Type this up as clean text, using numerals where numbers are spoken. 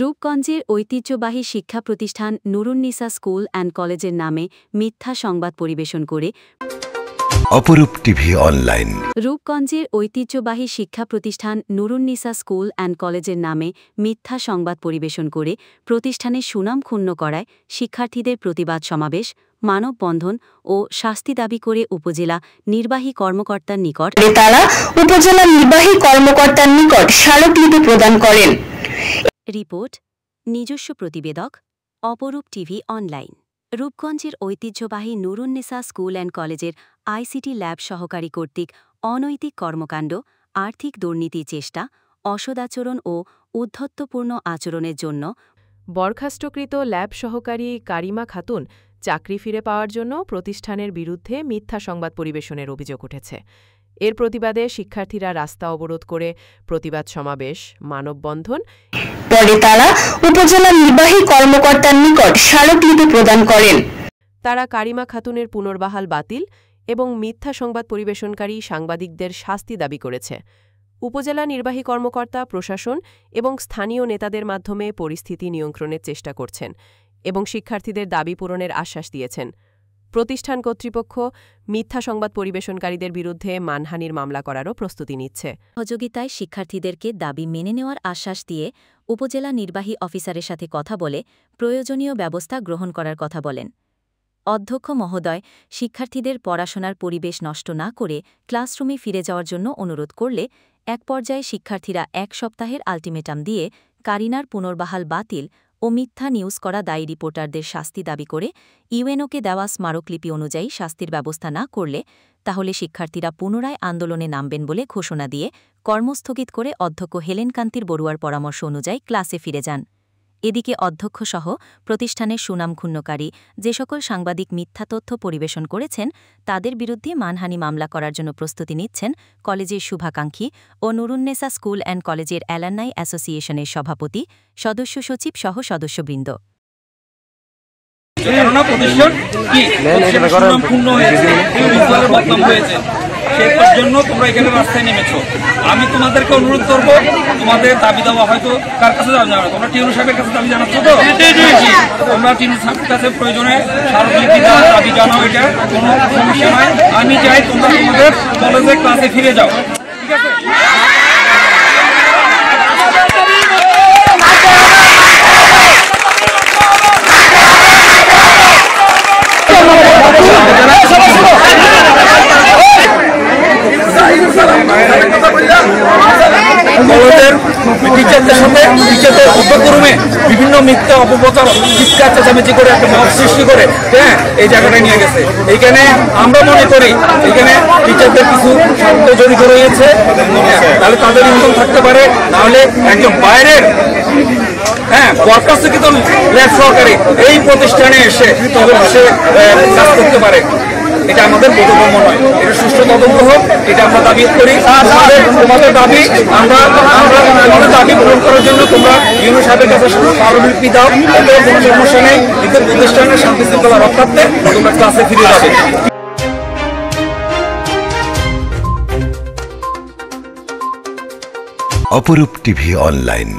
রূপগঞ্জের ঐতিহ্যবাহী শিক্ষা প্রতিষ্ঠান নুরুন্নিসা স্কুল অ্যান্ড কলেজের নামে মিথ্যা সংবাদ পরিবেশন করে অপরূপ টিভি অনলাইন। রূপগঞ্জের ঐতিহ্যবাহী শিক্ষা প্রতিষ্ঠান নুরুন্নিসা স্কুল অ্যান্ড কলেজের নামে মিথ্যা সংবাদ পরিবেশন করে প্রতিষ্ঠানের সুনাম ক্ষুণ্ণ করায় শিক্ষার্থীদের প্রতিবাদ সমাবেশ, মানববন্ধন ও শাস্তি দাবি করে উপজেলা নির্বাহী কর্মকর্তার নিকট স্মারকলিপি প্রদান করেন। রিপোর্ট নিজস্ব প্রতিবেদক অপরূপ টিভি অনলাইন। রূপগঞ্জের ঐতিহ্যবাহী নুরুন্নিসা স্কুল অ্যান্ড কলেজের আইসিটি ল্যাব সহকারী কর্তৃক অনৈতিক কর্মকাণ্ড, আর্থিক দুর্নীতি চেষ্টা, অসদাচরণ ও উদ্ধত্যপূর্ণ আচরণের জন্য বরখাস্তকৃত ল্যাব সহকারী কারিমা খাতুন চাকরি ফিরে পাওয়ার জন্য প্রতিষ্ঠানের বিরুদ্ধে মিথ্যা সংবাদ পরিবেশনের অভিযোগ উঠেছে। এর প্রতিবাদে শিক্ষার্থীরা রাস্তা অবরোধ করে প্রতিবাদ সমাবেশ, মানববন্ধন। পরে তারা উপজেলা নির্বাহী কর্মকর্তার নিকট স্মারকলিপি প্রদান করেন। তারা কারিমা খাতুনের পুনর্বহাল বাতিল এবং মিথ্যা সংবাদ পরিবেশনকারী সাংবাদিকদের শাস্তি দাবি করেছে। উপজেলা নির্বাহী কর্মকর্তা প্রশাসন এবং স্থানীয় নেতাদের মাধ্যমে পরিস্থিতি নিয়ন্ত্রণের চেষ্টা করছেন এবং শিক্ষার্থীদের দাবি পূরণের আশ্বাস দিয়েছেন। প্রতিষ্ঠান কর্তৃপক্ষ মিথ্যা সংবাদ পরিবেশনকারীদের বিরুদ্ধে মানহানির মামলা করারও প্রস্তুতি নিচ্ছে। সহযোগিতায় শিক্ষার্থীদেরকে দাবি মেনে নেওয়ার আশ্বাস দিয়ে উপজেলা নির্বাহী অফিসারের সাথে কথা বলে প্রয়োজনীয় ব্যবস্থা গ্রহণ করার কথা বলেন। অধ্যক্ষ মহোদয় শিক্ষার্থীদের পড়াশোনার পরিবেশ নষ্ট না করে ক্লাসরুমে ফিরে যাওয়ার জন্য অনুরোধ করলে এক পর্যায়ে শিক্ষার্থীরা 1 সপ্তাহের আলটিমেটাম দিয়ে কারিনার পুনর্বহাল বাতিল ও মিথ্যা নিউজ করা দায়ী রিপোর্টারদের শাস্তি দাবি করে ইউএনওকে দেওয়া স্মারকলিপি অনুযায়ী শাস্তির ব্যবস্থা না করলে তাহলে শিক্ষার্থীরা পুনরায় আন্দোলনে নামবেন বলে ঘোষণা দিয়ে কর্মস্থগিত করে অধ্যক্ষ হেলেন কান্তির বড়ুয়ার পরামর্শ অনুযায়ী ক্লাসে ফিরে যান। এদিকে অধ্যক্ষসহ প্রতিষ্ঠানের সুনাম ক্ষুণ্ণকারী যে সকল সাংবাদিক মিথ্যা তথ্য পরিবেশন করেছেন তাদের বিরুদ্ধে মানহানি মামলা করার জন্য প্রস্তুতি নিচ্ছেন কলেজের শুভাকাঙ্ক্ষী ও নুরুন্নিসা স্কুল অ্যান্ড কলেজের অ্যালামনাই অ্যাসোসিয়েশনের সভাপতি, সদস্য সচিব সহ সদস্যবৃন্দ। সেটার জন্য তোমরা এখানে রাস্তায় নেমেছো। আমি তোমাদেরকে অনুরোধ করবো, তোমাদের দাবি দেওয়া হয়তো কার কাছে জানাবো, তোমরা টিউনু সাহেবের কাছে দাবি জানাচ্ছ তো? তোমরা টিউনু সাহেবের কাছে প্রয়োজনে স্মারকলিপি দাবি জানাও, এটা কোনো সমস্যা নয়। আমি চাই তোমরা তোমাদের কলেজে ক্লাসে ফিরে যাও, ঠিক আছে? কলেজের টিচারদের সাথে টিচারদের উপক্রমে বিভিন্ন মিথ্যা অপপ্রচার, চিৎকার চেঁচামেচি করে একটা মত সৃষ্টি করে এই জায়গাটায় নিয়ে গেছে। এইখানে আমরা মনে করি এখানে টিচারদের কিছু স্বার্থ জড়িত রয়েছে, তাহলে তাদের ইনকাম থাকতে পারে, নাহলে একজন বাইরের বরখাস্তকৃত ল্যাব সহকারী এই প্রতিষ্ঠানে এসে তবে সে কাজ করতে পারে। এটা আমাদের বোধগম্য নয়, এটা সুষ্ঠু তদন্ত হোক, এটা আমরা দাবি করি। তোমাদের দাবি তোমাদের দাবি পূরণ করার জন্য তোমরা ইউনো সাহেবের কাছে স্মারকলিপি দাও, এতে কোনো সমস্যা নেই। এদের প্রতিষ্ঠানের শান্তি শৃঙ্খলা রক্ষার্থে তোমরা ক্লাসে ফিরে যাবে। অপরূপ টিভি অনলাইন।